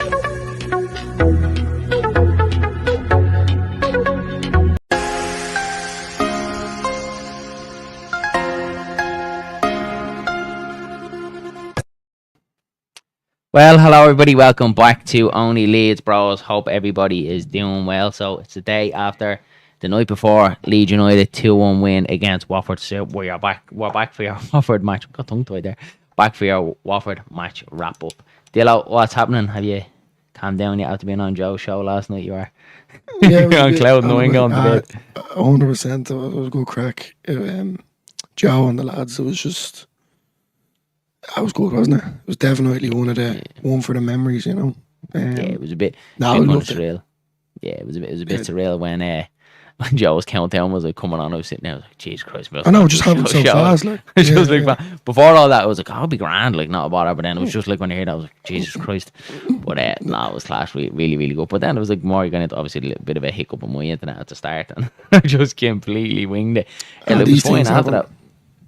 Well, hello everybody. Welcome back to Only Leeds Bros. Hope everybody is doing well. So it's the day after the night before Leeds United 2-1 win against Watford. So we're back for your Watford match. Got tongue tied there. Back for your Watford match wrap up. Dillo, what's happening? Have you calmed down yet after being on Joe's show last night? You were on cloud nine going to bed. 100%. It was a good crack. Joe and the lads. It was just. That was good, wasn't it? It was definitely one for the memories, you know. It was a bit. No, bit I loved surreal. Yeah, it was a bit surreal when Joe's countdown was like coming on. I was sitting there, I was like, Jesus Christ! I know, just happened so fast. Like, before all that, it was like, I'll be grand, like not a bother. But then it was just like when you hear that, I was like, Jesus Christ! But no, it was class, really, really good. But then it was like more going into obviously a little bit of a hiccup on my internet at the start, and I just completely winged it. And it was fine after that.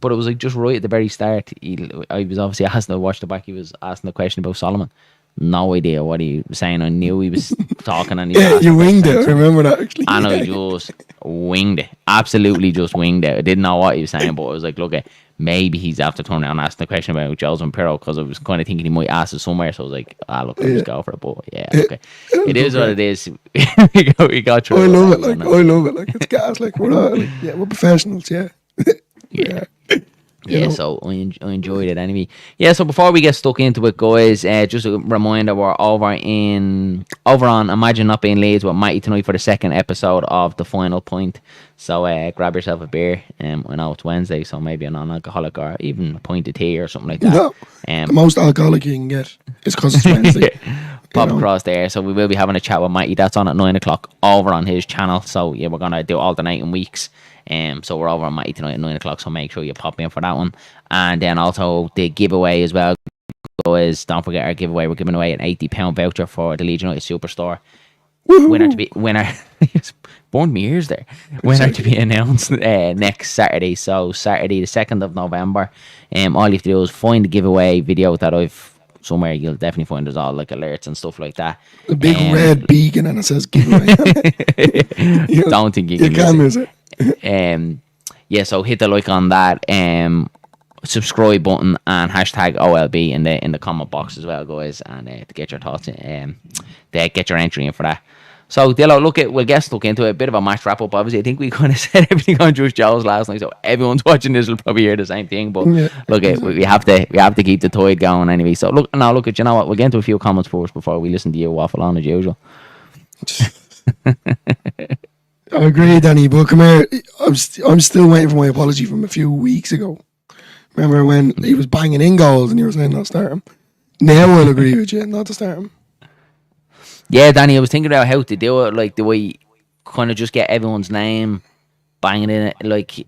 But it was like just right at the very start. I was obviously asking to watch the back. He was asking the question about Solomon. No idea what he was saying. I knew he was talking, and you winged it. I remember that actually. And I just winged it. Absolutely, just winged it. I didn't know what he was saying, but I was like, look, maybe he's after turning around and asking the question about Jose and Pirro, because I was kind of thinking he might ask it somewhere. So I was like, look, I'll just go for it. But yeah, okay, it is what it is. we got through. I love it. I love it. Like it's gas. Like we're not. Like, we're professionals. Yeah. Yeah, so I enjoyed it anyway. Yeah, so before we get stuck into it, guys, just a reminder, we're over on Imagine Not Being Leeds with Matty tonight for the second episode of The Final Point. So grab yourself a beer. I know it's Wednesday, so maybe a non-alcoholic or even a pint of tea or something like that. No, the most alcoholic you can get is because it's Wednesday. Pop across there. So we will be having a chat with Matty. That's on at 9 o'clock over on his channel. So yeah, we're going to do alternating weeks. So we're over on Matty tonight at 9 o'clock, so make sure you pop in for that one. And then also the giveaway as well, guys. Don't forget our giveaway. We're giving away an £80 voucher for the Leeds United Superstore. Winner burned me ears there. Winner to be announced next Saturday. So Saturday the 2nd of November. All you have to do is find the giveaway video that I've somewhere. You'll definitely find there's all like alerts and stuff like that. A big red beacon and it says giveaway. Don't think you can miss it. Yeah, so hit the like on that, subscribe button and hashtag OLB in the comment box as well, guys, and to get your thoughts in, get your entry in for that. So Dillo, we'll get stuck into it. A bit of a match wrap up. Obviously, I think we kind of said everything on Just Joe's last night, so everyone's watching this will probably hear the same thing. But we have to keep the tide going anyway. So you know what? We'll get into a few comments first before we listen to you waffle on as usual. I agree, Danny, but come here. I'm still waiting for my apology from a few weeks ago. Remember when he was banging in goals and you were saying not start him? Now I'll agree with you, not to start him. Yeah, Danny, I was thinking about how to do it, like the way kind of just get everyone's name, banging in it like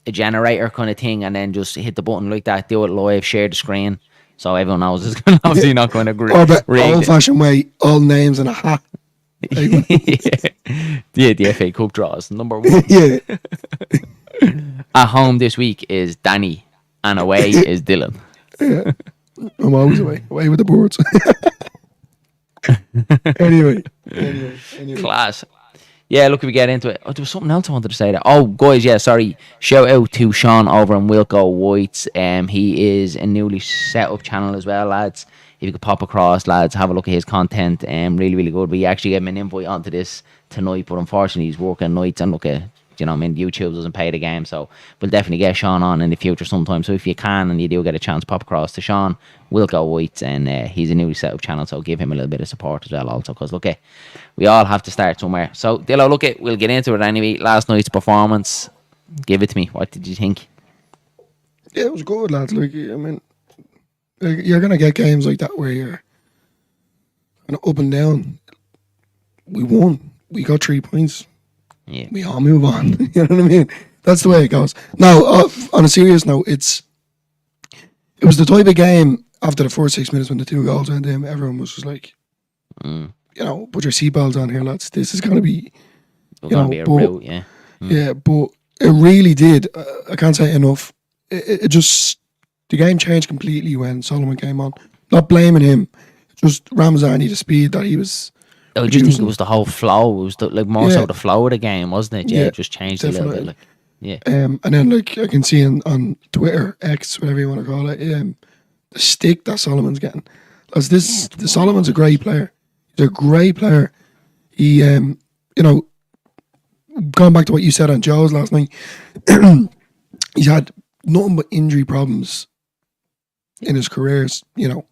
a generator kind of thing, and then just hit the button like that, do it live, share the screen, so everyone knows it's obviously not going to agree. Or the old-fashioned way, all names in a hat. Yeah, the FA Cup draws number 1. Yeah. At home this week is Danny, and away is Dylan. Yeah, I'm always away with the boards. Anyway. Class. Yeah, look, if we get into it. Oh, there was something else I wanted to say there. Oh, guys, yeah, sorry. Shout out to Sean over on Wilco White's. He is a newly set up channel as well, lads. If you could pop across, lads, have a look at his content. Really, really good. We actually gave him an invite onto this tonight, but unfortunately he's working nights, and YouTube doesn't pay the game, so we'll definitely get Sean on in the future sometime. So if you can and you do get a chance, pop across to Sean Wilco White, and he's a newly set up channel, so give him a little bit of support as well also, because we all have to start somewhere. So Dillo, we'll get into it anyway. Last night's performance, give it to me. What did you think? Yeah, it was good, lads. You're gonna get games like that where you're up and down. We won. We got 3 points. Yeah. We all move on. You know what I mean? That's the way it goes. Now, on a serious note, it was the type of game after the first 6 minutes when the 2 goals went in, everyone was just like, put your seatbelts on here, lads. This is going to be, route, yeah. Yeah, but it really did. I can't say enough. It just, the game changed completely when Solomon came on. Not blaming him, just Ramazani, the speed that he was I just think it producing. was the whole flow. It was like more Yeah, so the flow of the game, wasn't it? Yeah, yeah, it just changed a little bit. definitely. Like, yeah, And then like I can see on Twitter, X, whatever you want to call it, the stick that Solomon's getting. As yeah, this, it's the wild. Solomon's a Like, great player. He's a great player. He, you know, going back to what you said on Joe's last night, he's had nothing but injury problems in his careers. You know,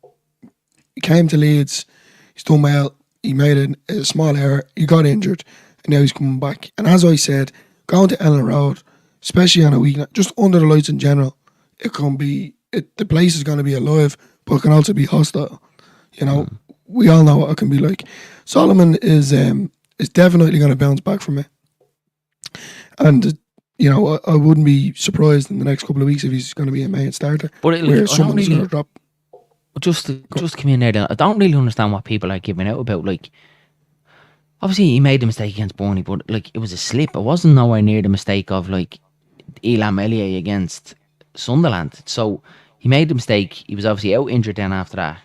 he came to Leeds, he's done well. He made a small error. He got injured, and now he's coming back. And as I said, going to Ellen Road, especially on a weekend, just under the lights in general, it can be. The place is going to be alive, but it can also be hostile. You know, we all know what it can be like. Solomon is definitely going to bounce back from it, and you know I wouldn't be surprised in the next couple of weeks if he's going to be a main starter, but like, where I don't someone is going really to drop. just come in there. Then I don't really understand what people are giving out about. Like, obviously he made the mistake against Burnley, but like it was a slip. It wasn't nowhere near the mistake of like Elam Elie against Sunderland. So he made the mistake. He was obviously out injured then after that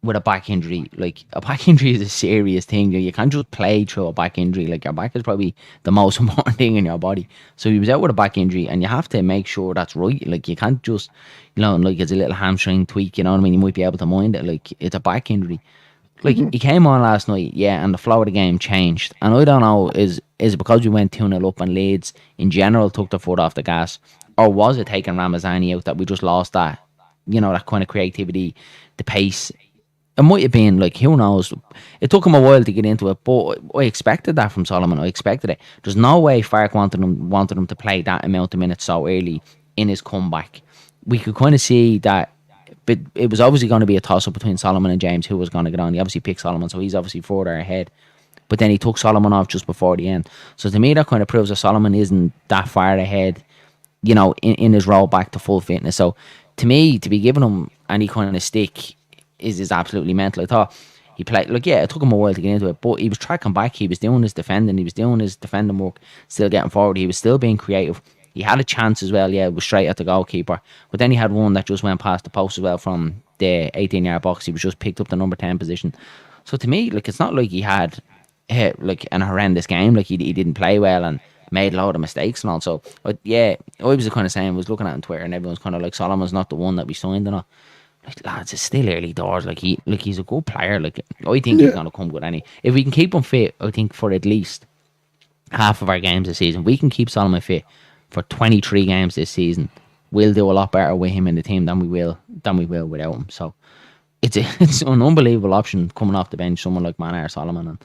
with a back injury. Like, a back injury is a serious thing. You can't just play through a back injury. Like, your back is probably the most important thing in your body. So he was out with a back injury, and you have to make sure that's right. Like, you can't just, like it's a little hamstring tweak, you know what I mean? You might be able to mind it. Like, it's a back injury. Like, he came on last night, yeah, and the flow of the game changed. And I don't know, is it because we went 2-0 up and Leeds in general took the foot off the gas? Or was it taking Ramazani out that we just lost that, that kind of creativity, the pace? It might have been, like, who knows? It took him a while to get into it, but I expected that from Solomon. I expected it. There's no way Fark wanted him to play that amount of minutes so early in his comeback. We could kind of see that, but it was obviously going to be a toss up between Solomon and James who was going to get on. He obviously picked Solomon, so he's obviously further ahead. But then he took Solomon off just before the end. So to me, that kind of proves that Solomon isn't that far ahead, in his roll back to full fitness. So to me, to be giving him any kind of stick is absolutely mental. I thought he played, like, yeah, it took him a while to get into it, but he was tracking back. He was doing his defending. He was doing his defending work, still getting forward. He was still being creative. He had a chance as well, yeah, it was straight at the goalkeeper. But then he had one that just went past the post as well from the 18-yard box. He was just picked up the number 10 position. So to me, like, it's not like he had like an horrendous game. Like, he didn't play well and made a lot of mistakes and all. So, but yeah, I was kind of saying, was looking at on Twitter and everyone's kind of like, Solomon's not the one that we signed and all. Like, lads, it's still early doors. Like, he's a good player. Like, I think he's Yeah, gonna come good. If we can keep him fit, I think for at least half of our games this season, we can keep Solomon fit for 23 games this season. We'll do a lot better with him in the team than we will without him. So it's an unbelievable option coming off the bench, someone like Manar Solomon. And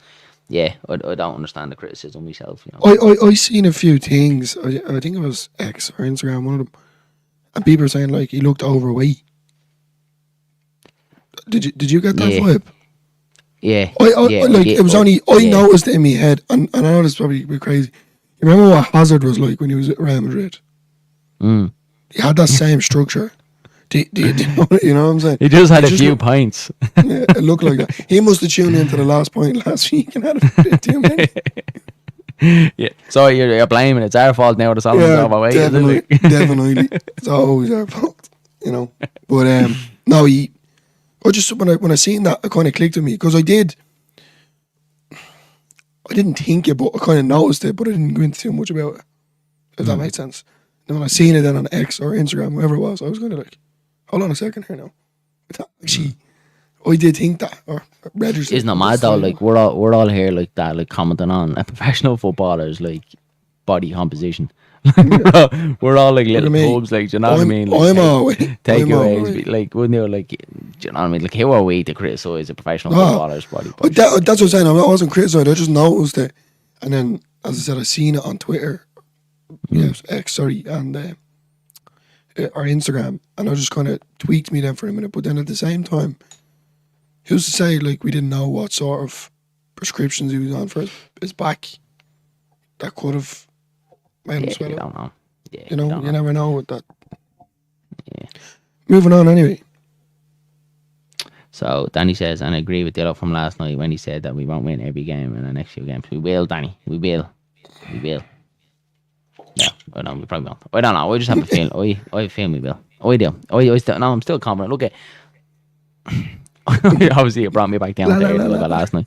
yeah, I don't understand the criticism myself. I seen a few things. I think it was X or Instagram, one of them, and people were saying like he looked overweight. Did you get that Yeah, vibe? yeah, I yeah, like yeah, it was only I yeah. noticed it in my head, and I know this is probably a bit crazy. You remember what Hazard was like when he was at Real Madrid? Mm. He had that same structure. You know what I'm saying? He just had It a just few looked, pints. yeah, it looked like that. He must have tuned into the last point last week and had a bit too many. Yeah. So you're blaming it's our fault now that Solomon's Yeah, overweight, isn't definitely, it? definitely. It's always our fault, you know. But no, I just when I seen that, it kind of clicked with me because I didn't think it, but I kind of noticed it, but I didn't go into too much about it. If that makes sense. And when I seen it then on X or Instagram, whoever it was, I was kind of like, hold on a second here now. Actually, I did think that or registered. Isn't it mad though? Like, we're all here like that, like commenting on a professional footballer's like body composition. we're all like Look at little me. pubs, like, do you know what I mean? Like, I'm always. takeaways, like, wouldn't you, like, do you know what I mean? Like, who are we to criticise a professional Ah, footballer's body that's posture? what I'm saying. I wasn't criticising. I just noticed it, and then as I said, I seen it on Twitter. Yeah, it was X, sorry, and or Instagram, and I just kind of tweaked me then for a minute. But then at the same time, who's to say like we didn't know what sort of prescriptions he was on for his back that could have made him Yeah, swell you up. don't know. Yeah, You you know, don't you know. never know with that. Yeah. Moving on anyway. So Danny says, and I agree with Dillo from last night when he said that we won't win every game in the next few games. We will, Danny. We will. We will. No, I don't. We probably won't. I don't know. I just have a feeling. I have a feeling we will. I do. No, I'm still confident. Look at Obviously, it brought me back down to earth a little bit last night.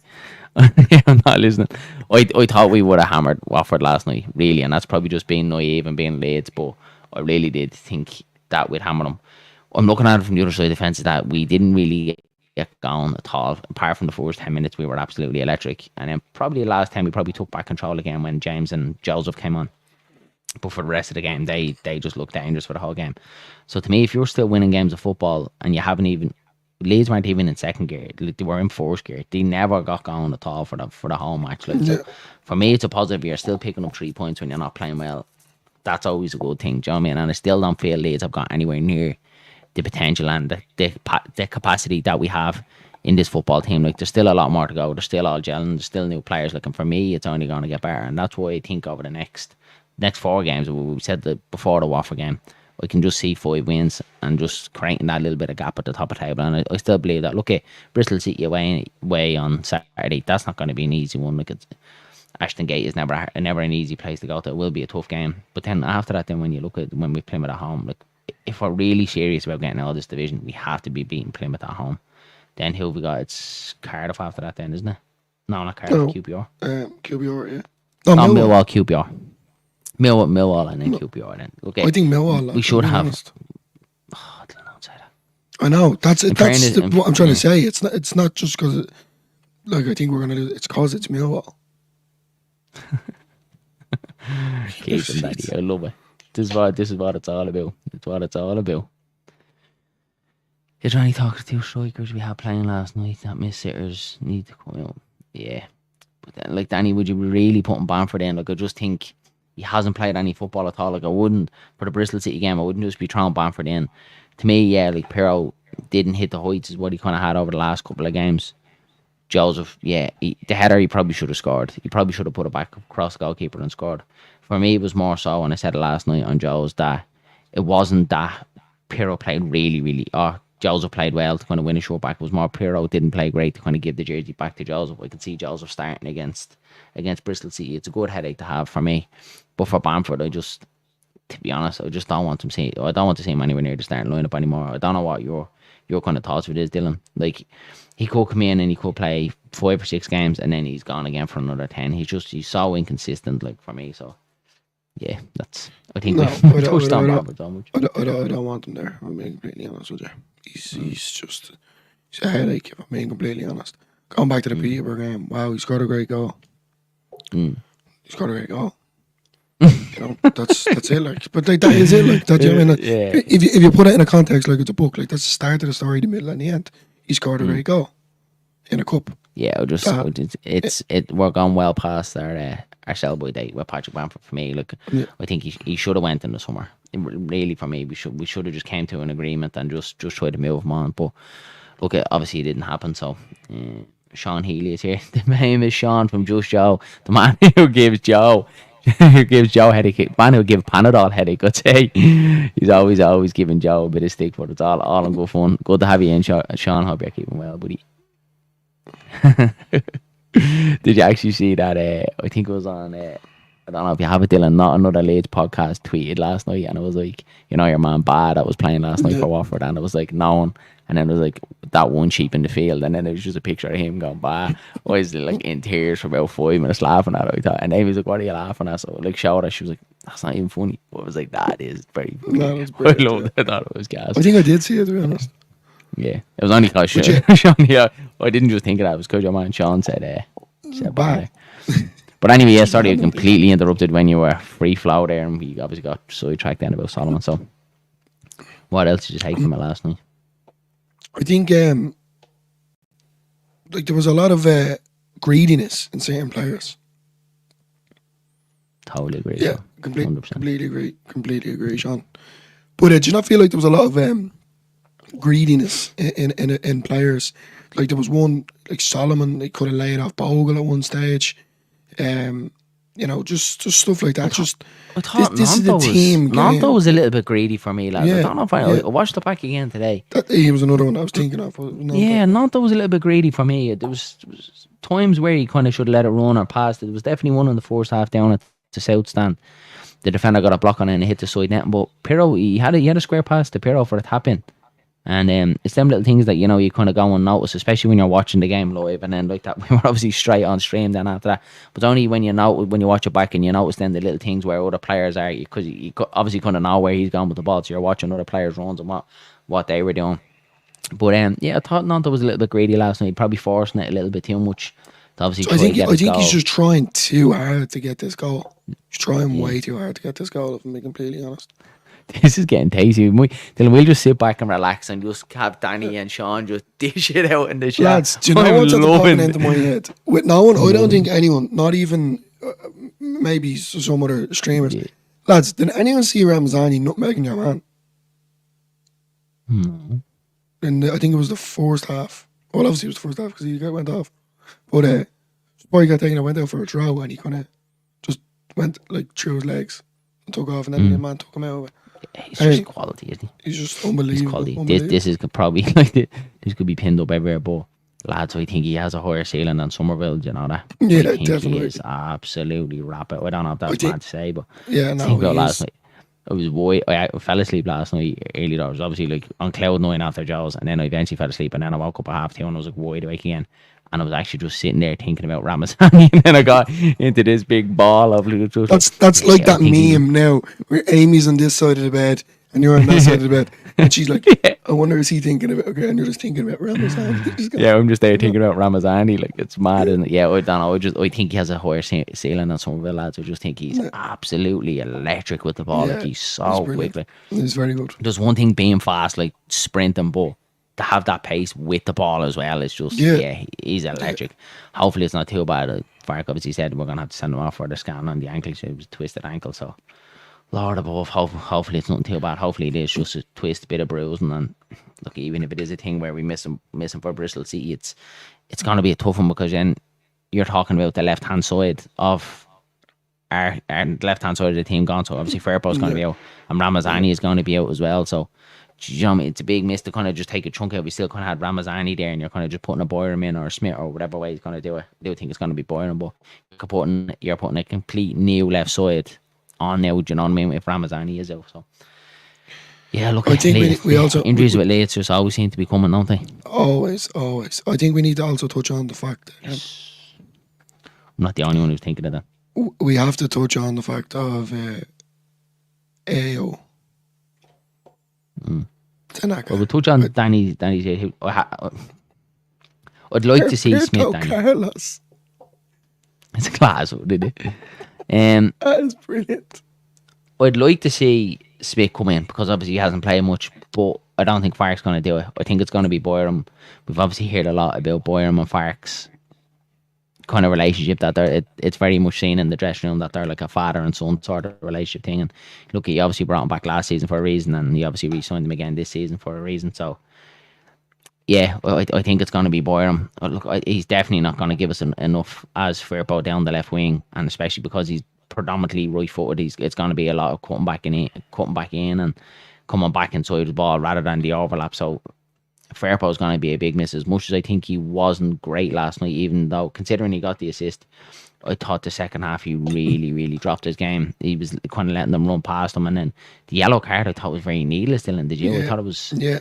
Yeah, I'm not listening. I thought we would have hammered Watford last night, really, and that's probably just being naive and being Leeds, but I really did think that we'd hammer them. I'm looking at it from the other side of the fence, is that we didn't really get going at all. Apart from the first 10 minutes, we were absolutely electric. And then probably the last time we probably took back control again when James and Joseph came on. But for the rest of the game, they just looked dangerous for the whole game. So to me, if you're still winning games of football and you haven't even, Leeds weren't even in second gear, they were in first gear. They never got going at all for the whole match. Like, so for me, it's a positive. You're still picking up 3 points when you're not playing well. That's always a good thing. Do you know what I mean? And I still don't feel Leeds have got anywhere near the potential and the capacity that we have in this football team. Like, there's still a lot more to go. They're still all gelling. There's still new players. Like, and for me, it's only going to get better. And that's why I think over the next 4 games, we said that before the Watford game, I can just see 5 wins and just creating that little bit of gap at the top of the table. And I still believe that. Look at Bristol City away on Saturday. That's not going to be an easy one. Like, it's Ashton Gate is never an easy place to go to. It will be a tough game. But then after that, then when you look at when we Plymouth at home, like, if we're really serious about getting out of this division, we have to be beating Plymouth at home. Then who have we got? It's Cardiff after that then, isn't it? No, not Cardiff, No. QPR. QPR, yeah. No, Millwall, QPR. Millwall and then QPR then. Okay. I think Millwall. We should have. Honest. Oh, I don't say that. I know. That's it. That's fairness, what I'm trying to say. It's not just because, like, I think we're gonna do. It's because it's Millwall. Keep them, Daddy. I love it. This is what it's all about. It's what it's all about. Is there any talk of 2 strikers we had playing last night that miss sitters need to come out? Yeah. But then, like, Danny, would you be really putting Bamford in? Like, I just think he hasn't played any football at all. Like, I wouldn't, for the Bristol City game, I wouldn't just be throwing Bamford in. To me, yeah, like, Pirro didn't hit the heights is what he kind of had over the last couple of games. Joseph, yeah, the header he probably should have scored. He probably should have put it back across the goalkeeper and scored. For me, it was more so, and I said it last night on Joe's, that it wasn't that Pirro played really, or Joseph played well to kind of win a short back. It was more Pirro didn't play great to kind of give the jersey back to Joseph. I can see Joseph starting against Bristol City. It's a good headache to have for me. But for Bamford, to be honest, I just don't want him I don't want to see him anywhere near the starting lineup anymore. I don't know what your kind of thoughts of it is, Dylan. Like, he could come in and he could play 5 or 6 games and then he's gone again for another 10. He's so inconsistent, like, for me. So yeah, I think we've touched on Bamford so much. I don't want him there. I'm being completely honest with you. He's a headache, if I'm being completely honest. Going back to the Peterborough game, wow, he scored a great goal. He scored a great goal. You know, that's it. Like, but like, that is it. Like, that, you know, I mean, like, if you put it in a context, like it's a book, like that's the start of the story, the middle, and the end. He scored a great goal in a cup. Yeah, we're gone well past our sell-by date with Patrick Bamford for me. Look, I think he should have went in the summer. Really, for me, we should have just came to an agreement and just tried to move him on. But look, obviously it didn't happen. So Sean Healy is here. The famous Sean from Just Joe, the man who gives Joe headache, man who give Panadol headache. I'd say he's always giving Joe a bit of stick, but it's all in good fun. Good to have you in, Sean. Hope you're keeping well, buddy. Did you actually see that? I think it was on. I don't know if you have it, Dylan. Not Another Leeds podcast tweeted last night, and it was like, you know, your man Bad that was playing last night for Watford, and it was like no one, and then it was like that one sheep in the field, and then it was just a picture of him going by. I was like in tears for about 5 minutes laughing at it. I thought, and Amy was like, "What are you laughing at?" So like showed her, she was like, "That's not even funny." But I was like, "That is very funny." No, that's I loved it. I thought it was gas. I think I did see it, to be honest. Yeah, it was only because Sean. Yeah, I didn't just think of that. It was because your man Sean said bad. But anyway, yeah, sorry, I completely interrupted when you were free flow there, and we obviously got sidetracked then about Solomon. So, what else did you take from it last night? I think like there was a lot of greediness in certain players. Totally agree. Yeah, completely agree, Sean. But do you not feel like there was a lot of greediness in players? Like there was one, like Solomon, they could have laid off Bogle at one stage. You know, just stuff like that. I thought this is the team. Nanto was a little bit greedy for me, lads. Yeah, I don't know if I watched it back again today. He was another one I was thinking of. Nanto was a little bit greedy for me. There was times where he kind of should have let it run or passed it. There was definitely one in the first half down at the south stand. The defender got a block on it and it hit the side net. But Pirro, he had a square pass to Pirro for a tap in. And it's them little things that you kind of go and notice, especially when you're watching the game live. And then like that, we were obviously straight on stream. Then after that, but it's only when when you watch it back and you notice then the little things where other players are, because obviously kind of know where he's going with the ball. So you're watching other players' runs and what they were doing. But yeah, I thought Nanta was a little bit greedy last night, probably forcing it a little bit too much. To obviously, So try to get his I think goal. he's just trying too hard to get this goal. He's trying way too hard to get this goal, if I'm being completely honest. This is getting tasty. Dylan, we'll just sit back and relax and just have Danny and Sean just dish it out in the chat. Lads, do you know what's popping into my head? With no one, I don't think anyone, not even maybe some other streamers. Yeah. Lads, did anyone see Ramazani nutmegging your man? And I think it was the first half. Well, obviously it was the first half because he went off. But Spy got taken and went out for a throw, and he kind of just went like through his legs and took off, and then the man took him out. He's just quality, isn't he? He's just He's unbelievable. quality. This is probably like this could be pinned up everywhere, but lads, I think he has a higher ceiling than Somerville. You know that? Yeah, I think definitely. He is absolutely rapid. I don't know if that's bad to say, but Yeah, no, think about he last is. night. I was I fell asleep last night early. I was obviously like on cloud nine after Jaws, and then I eventually fell asleep, and then I woke up at 2:30 and I was like wide awake again. And I was actually just sitting there thinking about Ramazani, and then I got into this big ball of That's like I that think meme now where Amy's on this side of the bed and you're on that side of the bed, and she's like, "I wonder is he thinking about?" Okay, and you're just thinking about Ramazan. Yeah, I'm just there thinking about Ramazani. Like, it's mad, isn't it? Yeah, I don't know. I think he has a higher ceiling than some of the lads. I just think he's absolutely electric with the ball. Yeah, Like, he's so quick. Like, It's very good. there's one thing being fast, like sprinting, but to have that pace with the ball as well is just, he's electric. Hopefully it's not too bad. Fark obviously said we're going to have to send him off for the scan on the ankle. So it was a twisted ankle, so Lord above, hopefully it's nothing too bad. Hopefully it is just a twist, a bit of bruising, and look, even if it is a thing where we miss him for Bristol City, it's going to be a tough one, because then you're talking about the left hand side of our left hand side of the team gone. So obviously Fairpo's going to be out, and Ramazani is going to be out as well. So you know what I mean? It's a big miss to kind of just take a chunk out. We still kind of had Ramazani there, and you're kind of just putting a Boyram in or a Smith or whatever way he's going to do it. I do think it's going to be Boyram, but you're putting a complete new left side on now. Do you know what I mean? If Ramazani is out, so yeah. Look, I think we also injuries with Leeds just always seem to be coming, don't they? always. I think we need to also touch on the fact that I'm not the only one who's thinking of that. we have to touch on the fact of AO. Tanaka. Well, we'll touch on Danny's. I'd like to see Smith. Danny, Carlos. it's a class, did it? That is brilliant. I'd like to see Smith come in, because obviously he hasn't played much, but I don't think Fark's going to do it. I think it's going to be Boyram. We've obviously heard a lot about Boyram and Fark's kind of relationship, that it's very much seen in the dressing room that they're like a father and son sort of relationship thing. And look, he obviously brought him back last season for a reason, and he obviously re-signed him again this season for a reason. So yeah, I think it's going to be Boyram. Look, he's definitely not going to give us enough as Firpo down the left wing, and especially because he's predominantly right-footed. It's going to be a lot of cutting back in, and coming back inside the ball rather than the overlap. So Firpo is going to be a big miss. As much as I think he wasn't great last night, even though considering he got the assist, I thought the second half he really, really dropped his game. He was kind of letting them run past him, and then the yellow card I thought was very needless. Dylan, did you? Yeah. I thought it was. Yeah.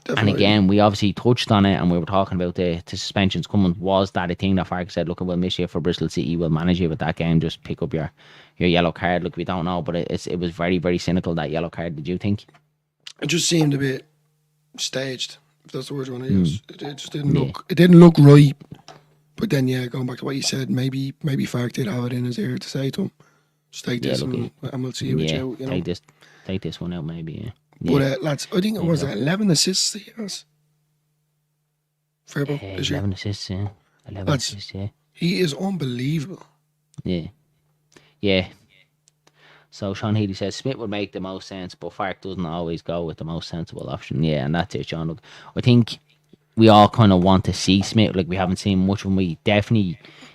Definitely. And again, we obviously touched on it, and we were talking about the suspensions coming. Was that a thing that Fark said, look, we'll miss you for Bristol City, we'll manage you with that game, just pick up your yellow card? Look, we don't know, but it was very, very cynical, that yellow card. Did you think? It just seemed a bit staged, if that's the word you want to use. It just didn't look. It didn't look right. But then, yeah, going back to what you said, maybe Fark did have it in his ear to say to him, just take this and we'll see what you. You know? Take this one out, maybe. Yeah. But lads, I think it was 11 assists he has. Firpo, 11 assists, yeah. 11 lads, assists, yeah. he is unbelievable. Yeah. So Sean Healy says Smith would make the most sense, but Fark doesn't always go with the most sensible option. Yeah, and that's it, Sean. Look, I think we all kind of want to see Smith. Like, we haven't seen much of him. He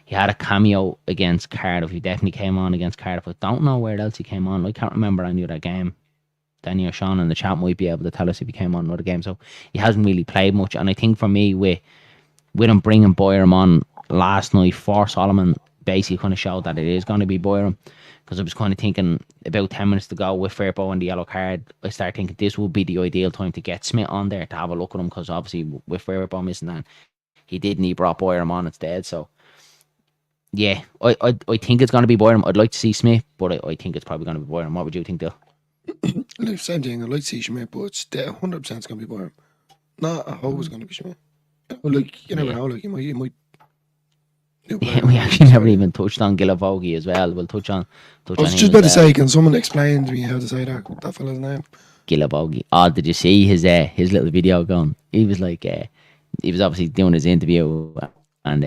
had a cameo against Cardiff. He definitely came on against Cardiff. I don't know where else he came on. I can't remember any of that game. Danny or Sean in the chat might be able to tell us if he came on another game. So he hasn't really played much. And I think for me, with him bringing Boyram on last night for Solomon, basically kind of showed that it is going to be Boyram. because I was kind of thinking about 10 minutes to go with Firpo and the yellow card. I started thinking this would be the ideal time to get Smith on there to have a look at him, because obviously with Firpo missing that, he didn't. He brought Boyram on instead. So yeah, I think it's going to be Boyram. I'd like to see Smith, but I think it's probably going to be Boyram. What would you think, Dil? Like, same thing. I'd like to see Schmidt, but it's 100% it's going to be Boyram. Not a hope it's going to be Schmidt. Like, you never know. Like, you might. Yeah, we actually never even touched on Gilavogi as well. We'll touch on. I was just about to say, can someone explain to me how to say that fella's name? Gilavogi. Oh, did you see his little video going? He was like, he was obviously doing his interview, and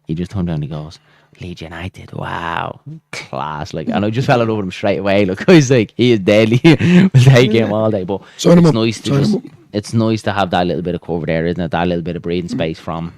he just turned around and he goes, Leeds United, wow, class. Like, and I just fell in love with him straight away. Look, I was like, he is deadly. We'll take him all day. But it's nice to have that little bit of cover there, isn't it? That little bit of breathing space from,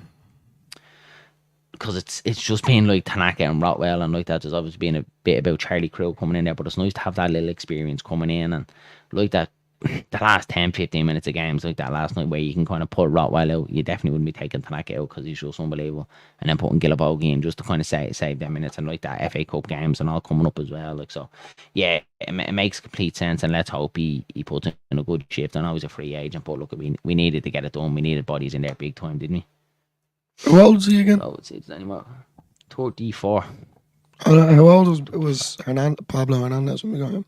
because it's just been like Tanaka and Rotwell and like that. There's obviously been a bit about Charlie Crew coming in there, but it's nice to have that little experience coming in, and like that. The last 10-15 minutes of games like that last night where you can kind of put Rottweiler out, you definitely wouldn't be taking Tanaka out because he's just unbelievable, and then putting Gilavogi in just to kind of save them minutes, and like that FA Cup games and all coming up as well. Like, so yeah, it makes complete sense, and let's hope he puts in a good shift. I know he's a free agent, but look, we needed to get it done. We needed bodies in there big time, didn't we? How old is he again? Oh, it's anymore 34. How old was Pablo Hernandez when we got him?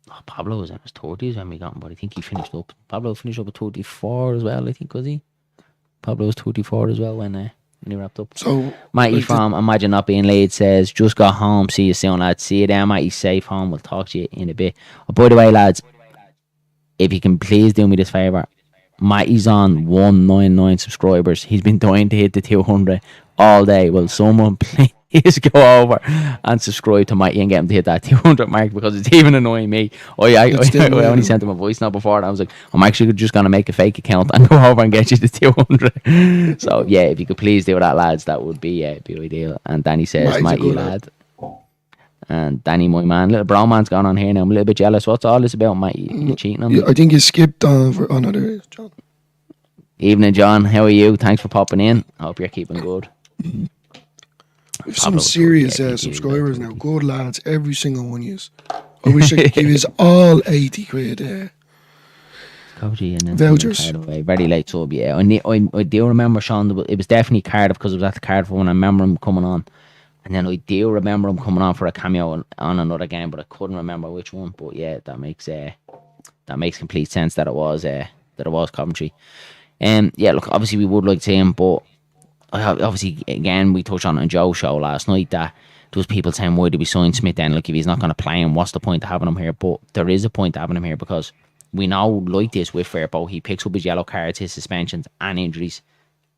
Oh, Pablo was in his 30s when we got him, but I think he finished up. Pablo finished up at 34 as well, I think, was he? Pablo was 34 as well when he wrapped up. So, Matty from Imagine Not Being Late says, just got home, see you soon, lads. See you there, Matty. Safe home. We'll talk to you in a bit. Oh, by the way, lads, if you can please do me this favour, Matty's on 199 subscribers. He's been dying to hit the 200 all day. Will someone please go over and subscribe to Matty and get him to hit that 200 mark, because it's even annoying me. I only sent him a voice note before, and I was like, I'm actually just going to make a fake account and go over and get you the 200. So yeah, if you could please do that, lads, that would be ideal. And Danny says, Matty lad. And Danny, my man, little brown man's gone on here now. I'm a little bit jealous. What's all this about, Matty? You cheating on me? I think you skipped on for another John. Evening, John. How are you? Thanks for popping in. I hope you're keeping good. We've some serious subscribers now. Good lads, every single one of you. I wish I could give you all 80 quid vouchers. Very late sub, yeah. I do remember, Sean, it was definitely Cardiff, because it was at the Cardiff one. I remember him coming on. And then I do remember him coming on for a cameo on another game, but I couldn't remember which one. But yeah, that makes complete sense that it was Coventry. Yeah, look, obviously we would like to see him, but obviously, again, we touched on Joe's show last night that there was people saying, why did we sign Smith then? Like, if he's not going to play him, what's the point of having him here? But there is a point of having him here, because we know, like this with Firpo, he picks up his yellow cards, his suspensions and injuries,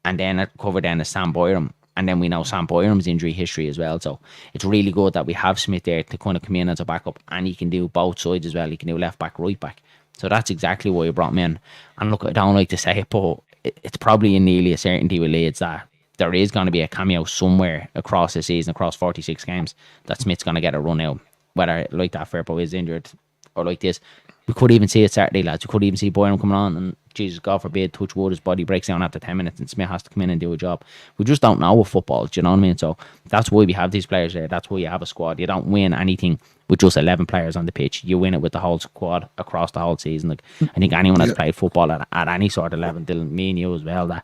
and then covered then is Sam Boyram. And then we know Sam Boyram's injury history as well. So it's really good that we have Smith there to kind of come in as a backup, and he can do both sides as well. He can do left back, right back. So that's exactly why we brought him in. And look, I don't like to say it, but it's probably nearly a certainty with Leeds that there is going to be a cameo somewhere across the season, across 46 games, that Smith's going to get a run out. Whether like that Firpo is injured or like this. We could even see it Saturday, lads. We could even see Boyram coming on and, Jesus, God forbid, touch wood, his body breaks down after 10 minutes and Smith has to come in and do a job. We just don't know with football, do you know what I mean? So that's why we have these players there. That's why you have a squad. You don't win anything with just 11 players on the pitch. You win it with the whole squad across the whole season. Like, I think anyone that's played football at any sort of level, Dylan, me and you as well, that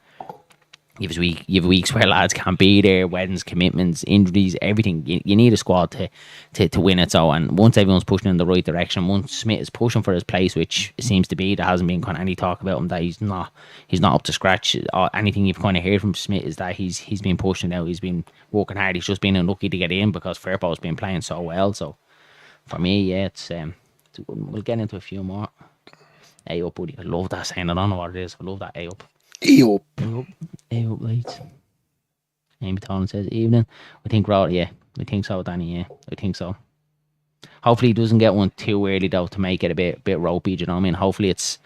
you have weeks where lads can't be there, weddings, commitments, injuries, everything. You need a squad to win it. So, and once everyone's pushing in the right direction, once Smith is pushing for his place, which seems to be, there hasn't been kind of any talk about him that he's not up to scratch. Anything you've kind of heard from Smith is that he's been pushing out, he's been working hard. He's just been unlucky to get in because Firpo's been playing so well. So, for me, yeah, it's we'll get into a few more. Hey up, buddy. I love that saying. I don't know what it is. I love that. Hey up. Hey up. Hey up, Leeds. Amy Tolan says, evening. I think so, Danny, yeah. I think so. Hopefully he doesn't get one too early, though, to make it a bit ropey, do you know what I mean? Hopefully it's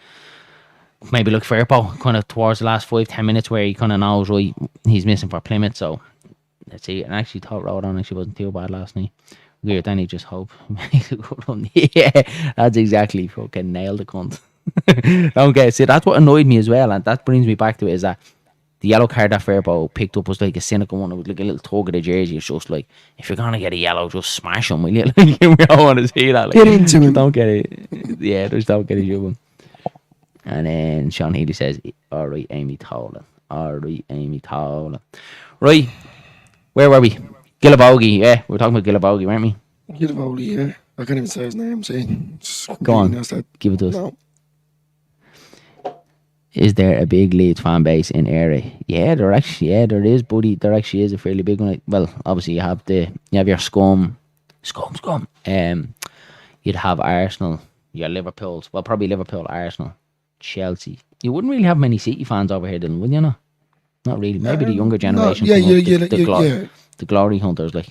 maybe like Firpo, kind of towards the last 5-10 minutes where he kind of knows, right, he's missing for Plymouth, so let's see. And I actually thought Rodon actually wasn't too bad last night. Weird, Danny, just hope he makes a good run. Yeah, that's exactly fucking nailed the cunt. Okay, see, that's what annoyed me as well, and that brings me back to it, is that the yellow card that Firpo picked up was like a cynical one. It was like a little tug of the jersey. It's just like, if you're gonna get a yellow, just smash him, will you? Like, we all want to see that. Like, Get into just him. don't get it. Yeah, just don't get it, you. And then Sean Healy says, "All right, Amy Tolan. All right, Amy Tolan. Right, where were we? Gillibogie. Yeah, we were talking about Gillibogie, weren't we? Get it out, yeah. I can't even say his name. See, just Go on, completely that. give it to us. No, Is there a big Leeds fan base in area? Yeah, there is, buddy. There actually is a fairly big one. Well, obviously you have your scum. You'd have Arsenal, your Liverpool's. Well, probably Liverpool, Arsenal, Chelsea. You wouldn't really have many City fans over here, then, would you? Not really. Maybe the younger generation. yeah, come up, yeah. the glory hunters, like.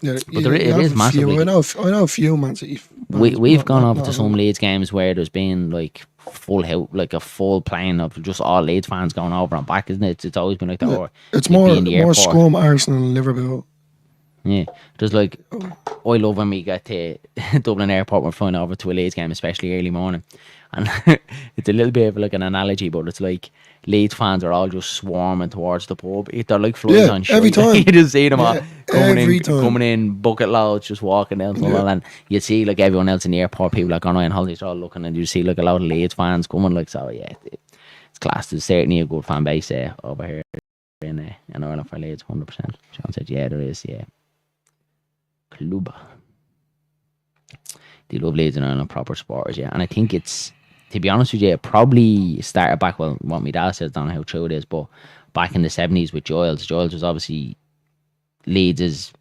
Yeah, But it is massively. I know a few Man City. We've Not- gone not- over not to a some lot. Leeds games where there's been like a full plane of just all Leeds fans going over and back, isn't it? It's always been like that. Yeah. Or It's you'd be more in the airport. scrum Arsenal and Liverpool. Yeah, there's like, I love when we get to Dublin Airport. We're flying over to a Leeds game, especially early morning, and it's a little bit of like an analogy, but it's like Leeds fans are all just swarming towards the pub. They're like flies Yeah, on shite. every time. You just see them all Yeah, every time. coming in bucket loads, just walking down, and you see like everyone else in the airport, people like going on holidays, are all looking, and you see like a lot of Leeds fans coming. Like, so yeah, it's class. There's certainly a good fan base over here in Ireland for Leeds, 100%. Sean said, yeah, there is, yeah. Club. They love Leeds and Ireland, proper supporters, yeah. And I think it's, to be honest with you, it probably started back, well, what my dad says, I don't know how true it is, but back in the 70s with Giles. Giles was obviously Leeds'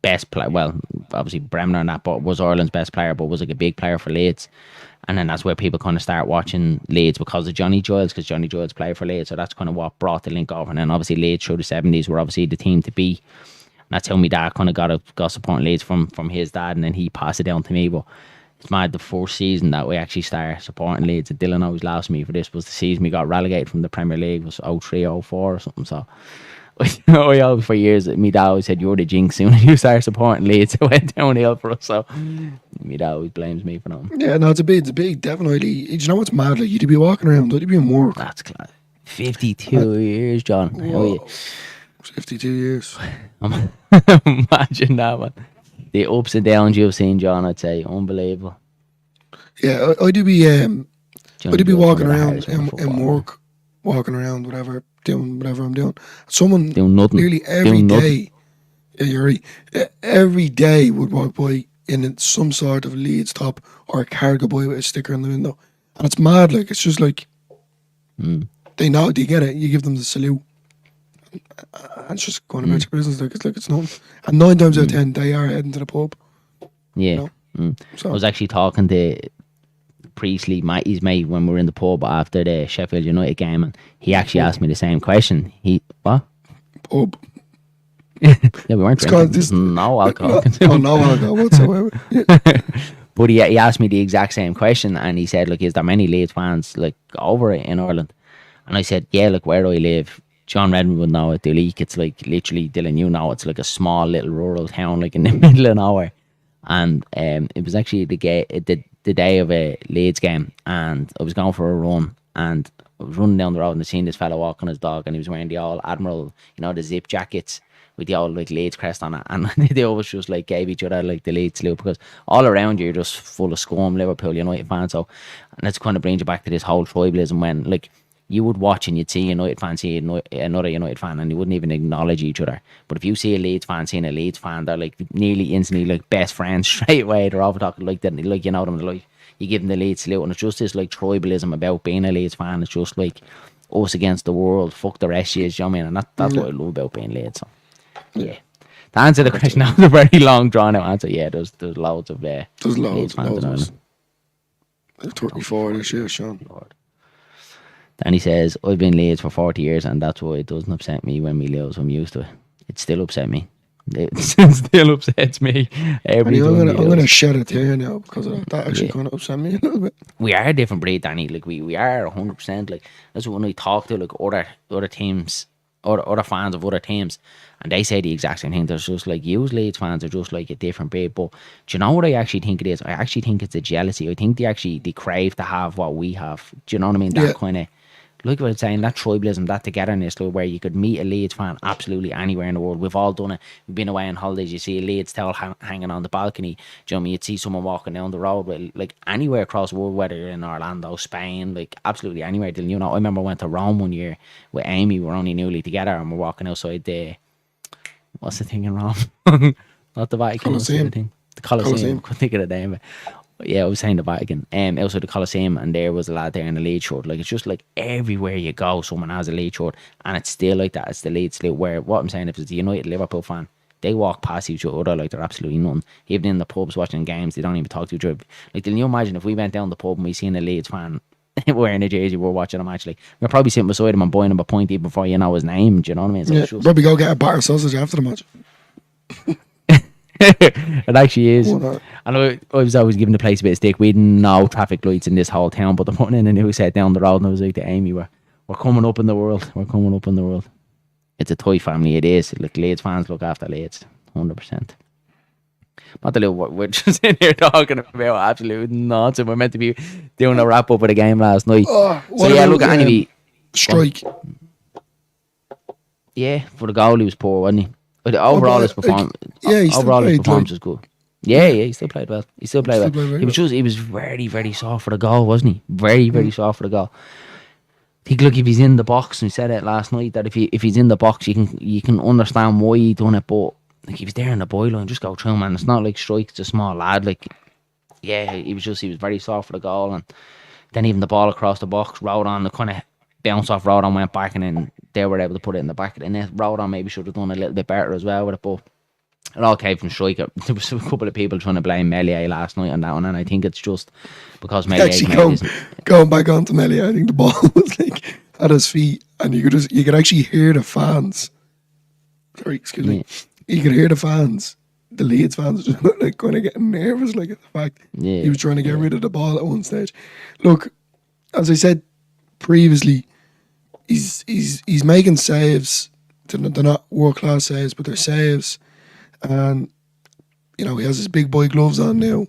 best player. Well, obviously Bremner and that, but was Ireland's best player, but was like a big player for Leeds. And then that's where people kind of start watching Leeds because of Johnny Giles, because Johnny Giles played for Leeds. So that's kind of what brought the link over. And then obviously Leeds through the 70s were obviously the team to beat. That's how my dad kind of got supporting Leeds from his dad, and then he passed it down to me. But it's mad, the first season that we actually started supporting Leeds, and Dylan always laughs at me for this, was the season we got relegated from the Premier League, was 03, 04 or something. So I always, for years, my dad always said, you're the jinx, soon as you start supporting Leeds, it went downhill for us. So my dad always blames me for that. Yeah, no, it's a big, definitely. Do you know what's mad? Like, you'd be walking around, you'd be in work. That's class. 52 years, John. How are you? 52 years. Imagine that, man. The ups and downs you've seen, John, I'd say, unbelievable. Yeah, I do be Johnny Giles, walking one of the around hardest men in in football. work, walking around, doing whatever I'm doing. Someone Doing nothing. nearly every Doing day, yeah, you're right, every day would walk by in some sort of Leeds top or a car go by with a sticker in the window. And it's mad, like, it's just like, they know, they get it, you give them the salute. And it's just going about your business, like it's nothing. And 9 times out of 10, they are heading to the pub. Yeah. So I was actually talking to Priestley, his mate, when we were in the pub after the Sheffield United game, and he actually asked me the same question. What? pub. Yeah, we weren't It's called drinking. this- There's no alcohol Oh consumed. no, alcohol whatsoever. Yeah. But he asked me the exact same question, and he said, like, is there many Leeds fans like over it in Ireland? And I said, yeah, like where I live, John Redmond would know it, Duleek, it's like literally, Dylan, you know, it's like a small little rural town, like in the middle of nowhere. And it was actually the day of a Leeds game, and I was going for a run, and I was running down the road, and I seen this fella walking his dog, and he was wearing the old Admiral, you know, the zip jackets with the old like Leeds crest on it, and they always just like gave each other like the Leeds salute, because all around you you're just full of scum Liverpool United fans. So, and that's kind of brings you back to this whole tribalism, when like you would watch and you'd see a United fan see another United fan, and you wouldn't even acknowledge each other. But if you see a Leeds fan seeing a Leeds fan, they're like nearly instantly like best friends straight away. They're all talking like that, like, you know them, like you give them the Leeds salute, and it's just this like tribalism about being a Leeds fan. It's just like us against the world, fuck the rest of you, you know what I mean? And that's what I love about being Leeds. So yeah. To answer the question, that was a very long drawn out answer. Yeah, there's loads of There's Leeds loads, fans in loads. Ireland. They're 34 this year, Sean. Lord. Danny says, I've been Leeds for 40 years, and that's why it doesn't upset me when we lose. I'm used to it. It still upset me. It still upsets me every I'm time. gonna shed a tear now because of that. That actually kind of upset me a little bit. We are a different breed, Danny. Like we are 100%. Like that's when we talk to like other teams, or other fans of other teams, and they say the exact same thing. There's just like, you Leeds fans are just like a different breed. But do you know what I actually think it is? I actually think it's a jealousy. I think they crave to have what we have. Do you know what I mean? That Yeah. kind of like what I was saying, that tribalism, that togetherness, like, where you could meet a Leeds fan absolutely anywhere in the world. We've all done it. We've been away on holidays. You see a Leeds towel hanging on the balcony. Do you know what I mean? You'd see someone walking down the road with, like, anywhere across the world, whether you're in Orlando, Spain, like absolutely anywhere. You know, I remember I went to Rome one year with Amy. We were only newly together, and we're walking outside the, what's the thing in Rome? Not the Vatican. What's the other thing? The Colosseum. I couldn't think of the name. Yeah, I was saying the Vatican. Outside the Colosseum, and there was a lad there in a Leeds shirt. Like, it's just like everywhere you go, someone has a Leeds shirt, and it's still like that. It's the Leeds salute. Where what I'm saying, if it's a United Liverpool fan, they walk past each other like they're absolutely nothing. Even in the pubs watching games, they don't even talk to each other. Like, can you imagine if we went down the pub and we seen a Leeds fan wearing a jersey, we're watching a match, like, we're probably sitting beside him and buying him a pint even before you know his name. Do you know what I mean? So Yeah, probably go get a batter sausage after the match. It actually is. What And I was always giving the place a bit of stick. We had no traffic lights in this whole town, but they're putting in a new set down the road, and I was like to Amy, we're coming up in the world. We're coming up in the world. It's a toy family, it is. Like, Leeds fans look after Leeds, 100%. Not the little, we're just in here talking about absolute nonsense. We're meant to be doing a wrap up of the game last night. Oh, So yeah, look, anyway, strike. yeah, for the goal he was poor, wasn't he? But overall, his performance, yeah, he still overall his played, performance was good. Yeah, he still played well. He still played Still well. played very He was just, he was very, very soft for the goal, wasn't he? Very, very soft for the goal. I think, look, if he's in the box, and we said it last night, that if he's in the box, you can understand why he done it. But like, if he's there in the byline, just go through, man. It's not like Strike's a small lad. Like, yeah, he was very soft for the goal, and then even the ball across the box, Rodon, the kind of bounce off Rodon, went back, and then they were able to put it in the back of the net. Rodon maybe should have done a little bit better as well with it, but it all came from Striker. There was a couple of people trying to blame Melier last night on that one, and I think it's just because Melier Actually, going back onto Melia, I think the ball was like at his feet, and you could actually hear the fans. Sorry, excuse me. You could hear the fans, the Leeds fans, just like kind of getting nervous, like at the fact he was trying to get rid of the ball at one stage. Look, as I said previously, he's making saves. They're not world class saves, but they're saves. And you know, he has his big boy gloves on now,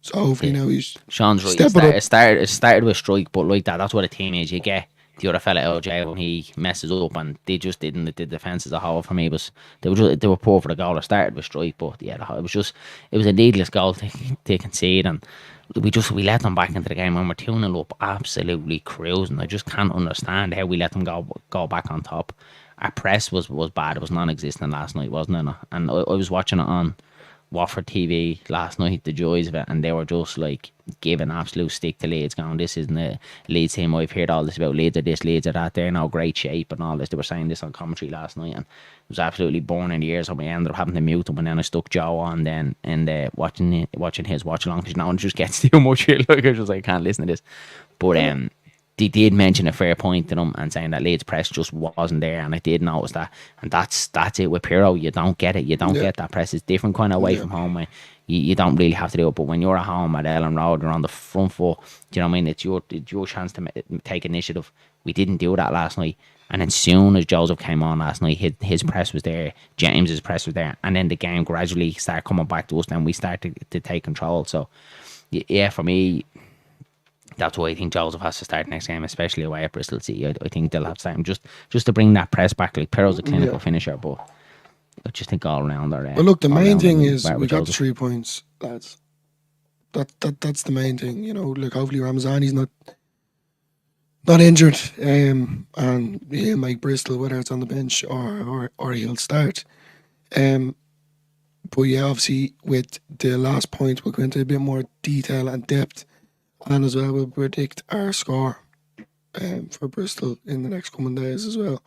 so hopefully now he's Sean's right. It started with Strike, but like that, that's what a team is. You get the other fella out of jail when he messes up, and they just didn't. The defense as a whole for me they were poor for the goal. It started with Strike, but yeah, it was a needless goal to concede, and we let them back into the game when we're 2-0 up, absolutely cruising. I just can't understand how we let them go back on top. Our press was bad. It was non-existent last night, wasn't it? And I was watching it on Watford TV last night, the joys of it, and they were just like giving absolute stick to Leeds, going, this isn't a Leeds team. I've heard all this about Leeds are this, Leeds are that. They're in no great shape and all this. They were saying this on commentary last night, and it was absolutely born in the ears. So we ended up having to mute them, and then I stuck Joe on then and watching his watch along, because now it just gets too much. Like, I was like, I can't listen to this. But they did mention a fair point to them and saying that Leeds press just wasn't there, and I did notice that. And that's it with Pirro. You don't get it. You don't get that press. It's different kind of away from home. Where you don't really have to do it. But when you're at home at Ellen Road, you're on the front foot. Do you know what I mean? It's your chance to take initiative. We didn't do that last night. And as soon as Joseph came on last night, his press was there, James's press was there, and then the game gradually started coming back to us. Then we started to take control. So yeah, for me, that's why I think Joseph has to start next game, especially away at Bristol City. I think they'll have time just to bring that press back. Like, Pirro's a clinical finisher, but I just think all around are. Well, look, the main thing is we got the 3 points, lads. That's the main thing. You know, like, hopefully Ramazani's not injured, and he'll make Bristol, whether it's on the bench or he'll start. But yeah, obviously with the last point, we'll go into a bit more detail and depth. And as well, we'll predict our score for Bristol in the next coming days as well.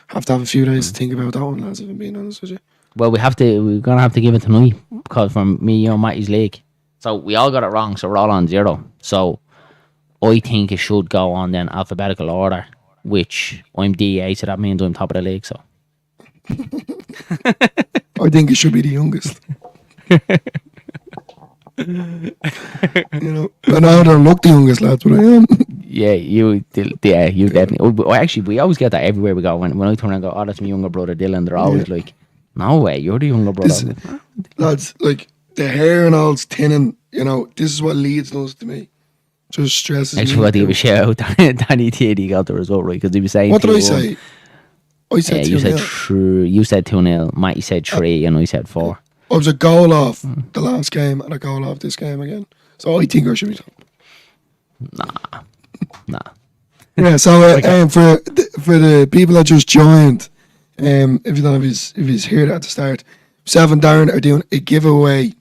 Have to have a few days to think about that one, lads, if I'm being honest with you. Well, we're gonna have to give it tonight, because from me, you know, Matty's league. So we all got it wrong, so we're all on 0. So I think it should go on then alphabetical order, which I'm DA, so that means I'm top of the league. So I think it should be the youngest. You know, and I don't look the youngest, lads, but I am. Yeah, you definitely. Actually, we always get that everywhere we go. When I turn around and go, oh, that's my younger brother Dylan, they're always like, no way, you're the younger brother. Lads, like, the hair and all's thinning, you know, this is what Leeds does to me. just stresses Actually, me what do you out. give a shout out? Danny Tierney got the result right because he was saying. What did I 2-1. say? I said You 2 said 0. you said 2-0. Matty said 3, and I said 4. I was a goal off the last game and a goal off this game again. So I think I should be top. Nah. Yeah, so for the people that just joined, if you don't know if he's here at the start, myself and Darren are doing a giveaway.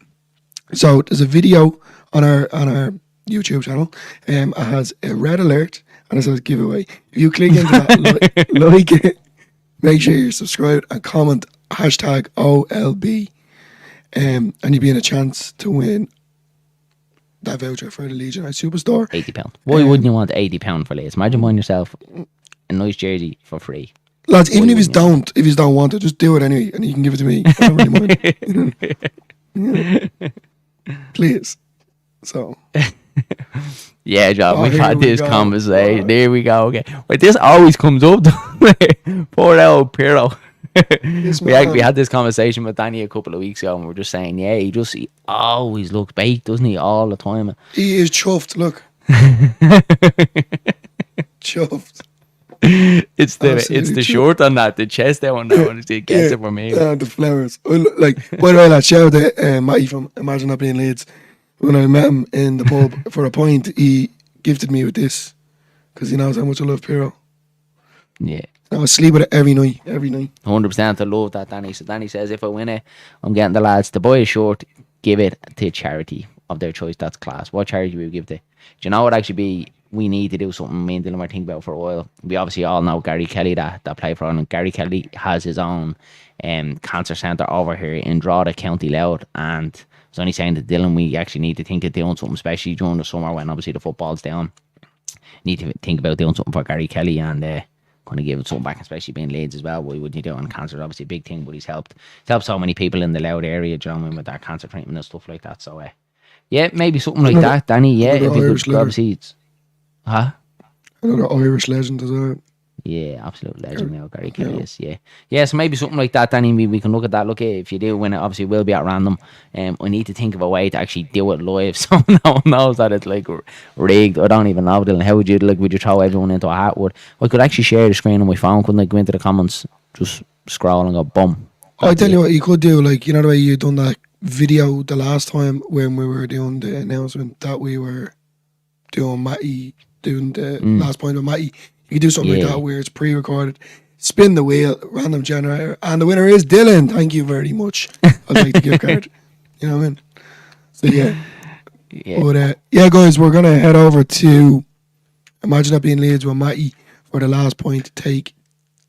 So there's a video on our YouTube channel. It has a red alert and it says giveaway. If you click into that, like it, make sure you're subscribed and comment hashtag OLB, and you'll be in a chance to win that voucher for the Leeds United Superstore. £80. Why wouldn't you want £80 for Leeds? Imagine buying yourself a nice jersey for free. Lads, even if you don't want it, just do it anyway, and you can give it to me. I don't really mind. Yeah. Please. So. Yeah, John, we've had this go. conversation. There we go. Okay, but this always comes up. Poor old Pirlo. We had this conversation with Danny a couple of weeks ago, and we were just saying, yeah, he always looks baked, doesn't he, all the time? He is chuffed. Look, chuffed. It's the short on that, the chest out on that one. It gets it for me. The flowers. Like, by the way, lad, shout out to Matty from Imagine Not Being Leeds. When I met him in the pub for a pint, he gifted me with this because he knows how much I love Pirlo. Yeah. I sleep with it every night. 100%. I love that, Danny. So Danny says, if I win it, I'm getting the lads to buy a shirt, give it to charity of their choice. That's class. What charity will we give to? Do you know what actually be? We need to do something me and Dylan were thinking about for a while. We obviously all know Gary Kelly that played for Ireland. Gary Kelly has his own cancer centre over here in Drogheda, County Louth, and I was only saying to Dylan we actually need to think of doing something, especially during the summer when obviously the football's down. Need to think about doing something for Gary Kelly and kind of give it something back, especially being Leeds as well. Why wouldn't you do it? And cancer is obviously a big thing, but he's helped so many people in the Louth area, do you know what I mean, with their cancer treatment and stuff like that. So yeah, maybe something like that, Danny. Yeah, if you could grab seats. Huh? Another Irish legend as well. Yeah, absolute legend now, Gary Kelly is. Yeah, so maybe something like that, Danny. We can look at that. Look, if you do win it, obviously it will be at random. I need to think of a way to actually do it live so no one knows that it's like rigged. I don't even know, Dylan. How would you throw everyone into a hat? I could actually share the screen on my phone, couldn't I? Go into the comments, just scroll and go boom. I tell you what you could do, like, you know the way you done that video the last time when we were doing the announcement that we were doing Matty, doing the last point of Matty. You could do something like that where it's pre-recorded. Spin the wheel, random generator, and the winner is Dylan. Thank you very much. I'll take the gift card. You know what I mean? So yeah. But guys, we're gonna head over to Imagine Not Being Leeds with Matty for the last point to take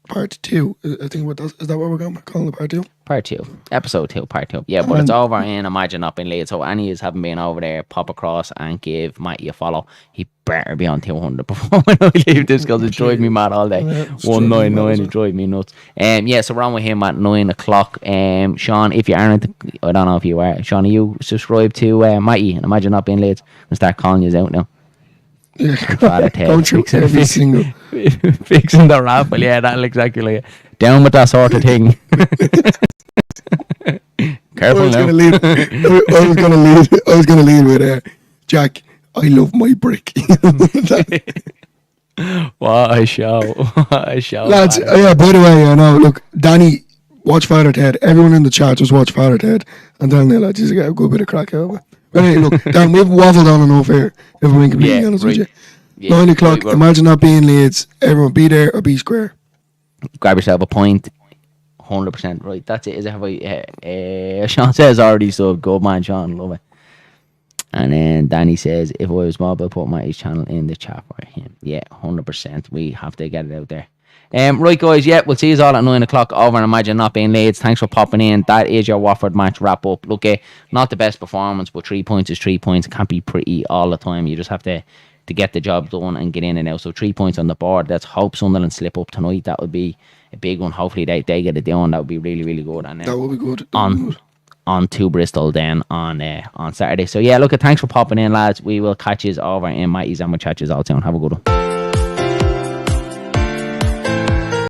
part 2. I think is that what we're calling it, part 2? Part 2. Episode 2, part 2. Yeah, but it's over in Imagine Not Being Leeds. So any of you haven't been over there, pop across and give Matty a follow. He better be on 200 before when I leave this because it drives me mad all day. 199, it drives me nuts. So we're on with him at 9 o'clock. Sean, if you aren't, I don't know if you are. Sean, are you subscribed to Matty and Imagine Not Being Leeds? I'll start calling you out now. Yeah, don't you every single fixing the raffle, yeah, that'll exactly like it. Down with that sort of thing. Careful now. I was gonna lead with Jack, I love my brick. What a show. Lads, by the way, I know, look, Danny, watch Father Ted. Everyone in the chat just watch Father Ted. And then they'll just get a good bit of crack out of it. But anyway, look, Dan, we've waffled on enough here, if I'm being completely honest with you. Yeah, 9 o'clock, Imagine Not Being Leeds. Everyone be there or be square. Grab yourself a point. 100% right. That's it. Is it? Have I, Sean says already subbed. Good man, Sean. Love it. And then Danny says, if I was mobile, I'll put my channel in the chat for him. Yeah, 100%. We have to get it out there. Right, guys, we'll see you all at 9 o'clock over and Imagine Not Being Leeds. Thanks for popping in. That is your Watford match wrap up. Look, not the best performance, but 3 points is 3 points. It can't be pretty all the time. You just have to get the job done and get in and out. So 3 points on the board. Let's hope Sunderland slip up tonight. That would be a big one. Hopefully they get it down. That would be really, really good. And that would be good. On to Bristol then on Saturday. So look, thanks for popping in, lads. We will catch you over in Matty's and we'll chat you all soon. Have a good one.